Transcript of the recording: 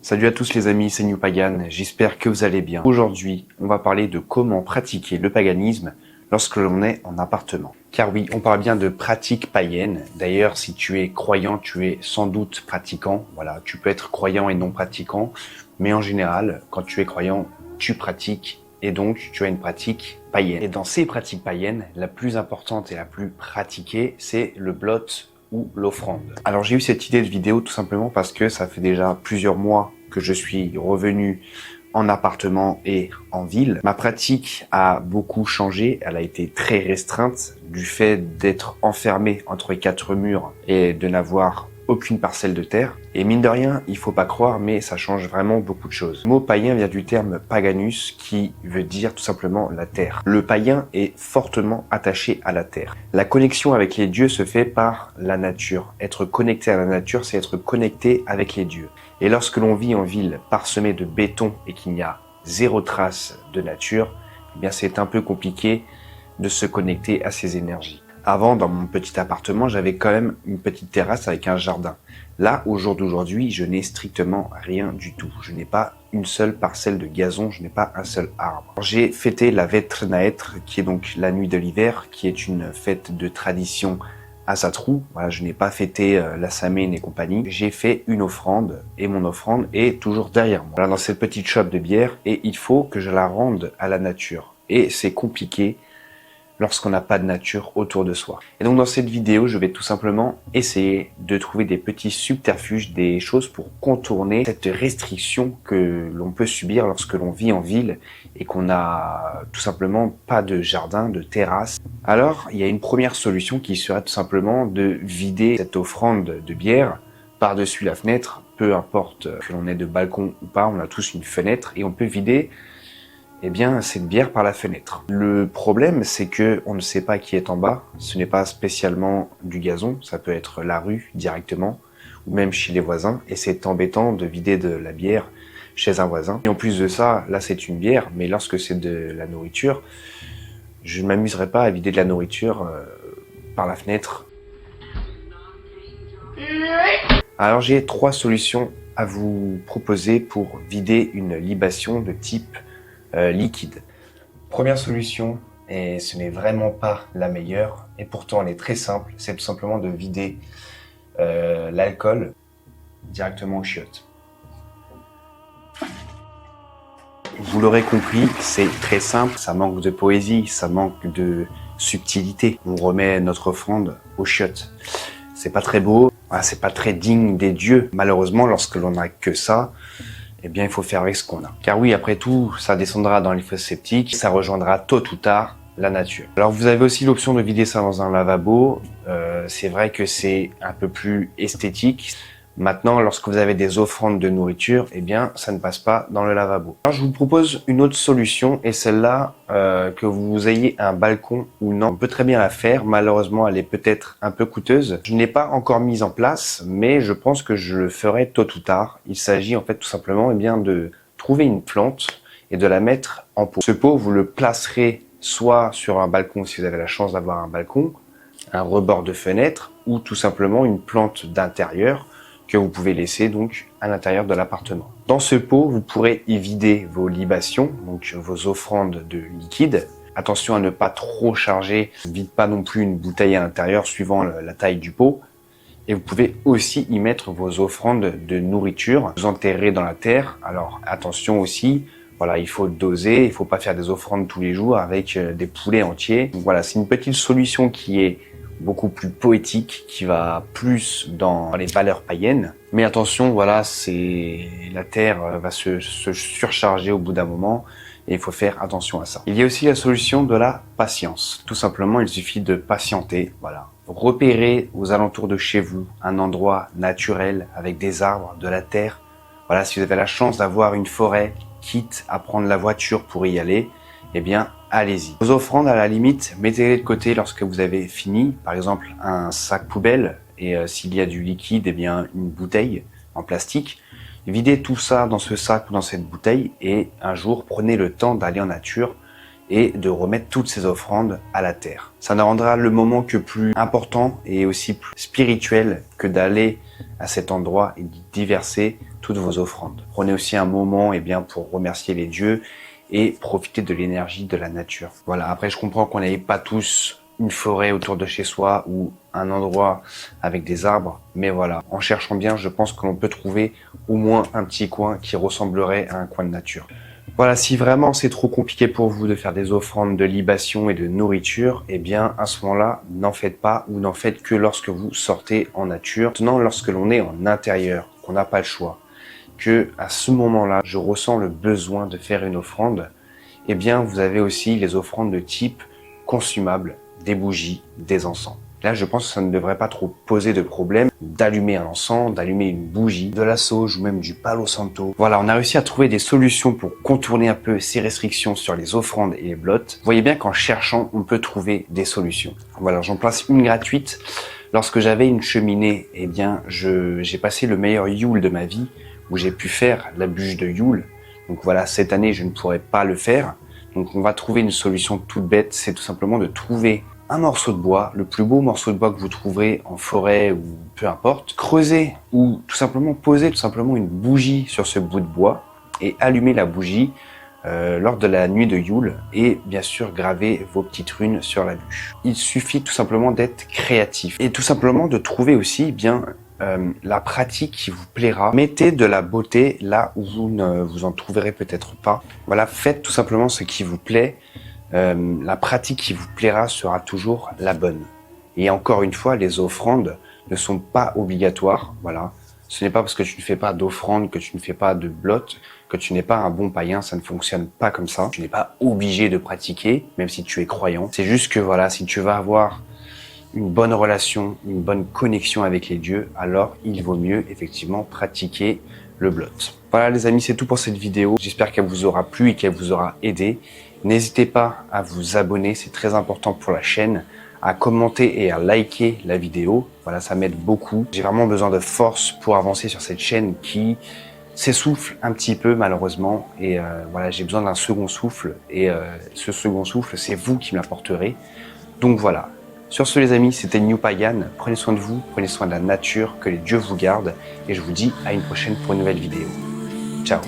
Salut à tous les amis, c'est New Pagan, j'espère que vous allez bien. Aujourd'hui, on va parler de comment pratiquer le paganisme lorsque l'on est en appartement. Car oui, on parle bien de pratique païenne. D'ailleurs, si tu es croyant, tu es sans doute pratiquant. Voilà, tu peux être croyant et non pratiquant. Mais en général, quand tu es croyant, tu pratiques et donc tu as une pratique païenne. Et dans ces pratiques païennes, la plus importante et la plus pratiquée, c'est le blot ou l'offrande. Alors j'ai eu cette idée de vidéo tout simplement parce que ça fait déjà plusieurs mois que je suis revenu en appartement et en ville. Ma pratique a beaucoup changé, elle a été très restreinte du fait d'être enfermé entre quatre murs et de n'avoir aucune parcelle de terre. Et mine de rien, il faut pas croire, mais ça change vraiment beaucoup de choses. Le mot païen vient du terme paganus, qui veut dire tout simplement la terre. Le païen est fortement attaché à la terre. La connexion avec les dieux se fait par la nature. Être connecté à la nature, c'est être connecté avec les dieux. Et lorsque l'on vit en ville parsemée de béton et qu'il n'y a zéro trace de nature, eh bien c'est un peu compliqué de se connecter à ces énergies. Avant, dans mon petit appartement, j'avais quand même une petite terrasse avec un jardin. Là, au jour d'aujourd'hui, je n'ai strictement rien du tout. Je n'ai pas une seule parcelle de gazon, je n'ai pas un seul arbre. J'ai fêté la Vetrenaetre, qui est donc la nuit de l'hiver, qui est une fête de tradition à Satrou. Voilà, je n'ai pas fêté la Samhain et compagnie. J'ai fait une offrande et mon offrande est toujours derrière moi. Voilà, dans cette petite shop de bière et il faut que je la rende à la nature. Et c'est compliqué lorsqu'on n'a pas de nature autour de soi. Et donc dans cette vidéo, je vais tout simplement essayer de trouver des petits subterfuges, des choses pour contourner cette restriction que l'on peut subir lorsque l'on vit en ville et qu'on n'a tout simplement pas de jardin, de terrasse. Alors, il y a une première solution qui serait tout simplement de vider cette offrande de bière par-dessus la fenêtre, peu importe que l'on ait de balcon ou pas, on a tous une fenêtre et on peut vider cette bière par la fenêtre. Le problème, c'est que on ne sait pas qui est en bas. Ce n'est pas spécialement du gazon, ça peut être la rue directement, ou même chez les voisins, et c'est embêtant de vider de la bière chez un voisin. Et en plus de ça, là c'est une bière, mais lorsque c'est de la nourriture, je ne m'amuserai pas à vider de la nourriture par la fenêtre. Alors j'ai 3 solutions à vous proposer pour vider une libation de type liquide. Première solution, et ce n'est vraiment pas la meilleure, et pourtant elle est très simple, c'est tout simplement de vider l'alcool directement aux chiottes. Vous l'aurez compris, c'est très simple, ça manque de poésie, ça manque de subtilité. On remet notre offrande aux chiottes. C'est pas très beau, c'est pas très digne des dieux. Malheureusement, lorsque l'on n'a que ça, eh bien, il faut faire avec ce qu'on a. Car oui, après tout, ça descendra dans les fosses septiques, ça rejoindra tôt ou tard la nature. Alors, vous avez aussi l'option de vider ça dans un lavabo. C'est vrai que c'est un peu plus esthétique. Maintenant, lorsque vous avez des offrandes de nourriture, eh bien, ça ne passe pas dans le lavabo. Alors, je vous propose une autre solution, et celle-là, que vous ayez un balcon ou non, on peut très bien la faire. Malheureusement, elle est peut-être un peu coûteuse. Je ne l'ai pas encore mise en place, mais je pense que je le ferai tôt ou tard. Il s'agit en fait tout simplement, de trouver une plante et de la mettre en pot. Ce pot, vous le placerez soit sur un balcon si vous avez la chance d'avoir un balcon, un rebord de fenêtre, ou tout simplement une plante d'intérieur que vous pouvez laisser donc à l'intérieur de l'appartement. Dans ce pot, vous pourrez y vider vos libations, donc vos offrandes de liquide. Attention à ne pas trop charger, vide pas non plus une bouteille à l'intérieur suivant la taille du pot. Et vous pouvez aussi y mettre vos offrandes de nourriture, vous enterrer dans la terre. Alors attention aussi, voilà, il faut doser, il faut pas faire des offrandes tous les jours avec des poulets entiers. Donc voilà, c'est une petite solution qui est beaucoup plus poétique, qui va plus dans les valeurs païennes. Mais attention, voilà, la terre va se surcharger au bout d'un moment et il faut faire attention à ça. Il y a aussi la solution de la patience. Tout simplement, il suffit de patienter, voilà. Repérez aux alentours de chez vous un endroit naturel avec des arbres, de la terre. Voilà, si vous avez la chance d'avoir une forêt, quitte à prendre la voiture pour y aller, eh bien, allez-y. Vos offrandes, à la limite, mettez-les de côté lorsque vous avez fini. Par exemple, un sac poubelle et s'il y a du liquide, eh bien, une bouteille en plastique. Videz tout ça dans ce sac ou dans cette bouteille et un jour, prenez le temps d'aller en nature et de remettre toutes ces offrandes à la terre. Ça ne rendra le moment que plus important et aussi plus spirituel que d'aller à cet endroit et d'y verser toutes vos offrandes. Prenez aussi un moment pour remercier les dieux et profiter de l'énergie de la nature. Voilà, après je comprends qu'on n'ait pas tous une forêt autour de chez soi ou un endroit avec des arbres, mais voilà, en cherchant bien, je pense que l'on peut trouver au moins un petit coin qui ressemblerait à un coin de nature. Voilà, si vraiment c'est trop compliqué pour vous de faire des offrandes de libation et de nourriture, à ce moment-là, n'en faites pas ou n'en faites que lorsque vous sortez en nature. Maintenant, lorsque l'on est en intérieur, qu'on n'a pas le choix, que à ce moment-là, je ressens le besoin de faire une offrande, vous avez aussi les offrandes de type consumable, des bougies, des encens. Là, je pense que ça ne devrait pas trop poser de problème d'allumer un encens, d'allumer une bougie, de la sauge ou même du palo santo. Voilà, on a réussi à trouver des solutions pour contourner un peu ces restrictions sur les offrandes et les blottes. Vous voyez bien qu'en cherchant, on peut trouver des solutions. Voilà, j'en place une gratuite. Lorsque j'avais une cheminée, j'ai passé le meilleur Yule de ma vie où j'ai pu faire la bûche de Yule. Donc voilà, cette année, je ne pourrais pas le faire. Donc on va trouver une solution toute bête, c'est tout simplement de trouver un morceau de bois, le plus beau morceau de bois que vous trouverez en forêt ou peu importe, creuser ou tout simplement poser une bougie sur ce bout de bois et allumer la bougie lors de la nuit de Yule et bien sûr graver vos petites runes sur la bûche. Il suffit tout simplement d'être créatif et tout simplement de trouver aussi la pratique qui vous plaira. Mettez de la beauté là où vous ne vous en trouverez peut-être pas. Voilà, faites tout simplement ce qui vous plaît. La pratique qui vous plaira sera toujours la bonne. Et encore une fois, les offrandes ne sont pas obligatoires. Voilà, ce n'est pas parce que tu ne fais pas d'offrande, que tu ne fais pas de blotte, que tu n'es pas un bon païen. Ça ne fonctionne pas comme ça. Tu n'es pas obligé de pratiquer, même si tu es croyant. C'est juste que voilà, si tu vas avoir une bonne relation, une bonne connexion avec les dieux, alors il vaut mieux effectivement pratiquer le blot. Voilà les amis, c'est tout pour cette vidéo. J'espère qu'elle vous aura plu et qu'elle vous aura aidé. N'hésitez pas à vous abonner, c'est très important pour la chaîne, à commenter et à liker la vidéo. Voilà, ça m'aide beaucoup. J'ai vraiment besoin de force pour avancer sur cette chaîne qui s'essouffle un petit peu malheureusement. Et voilà, j'ai besoin d'un second souffle. Et ce second souffle, c'est vous qui me l'apporterez. Donc voilà. Sur ce les amis, c'était New Pagan. Prenez soin de vous, prenez soin de la nature, que les dieux vous gardent. Et je vous dis à une prochaine pour une nouvelle vidéo. Ciao.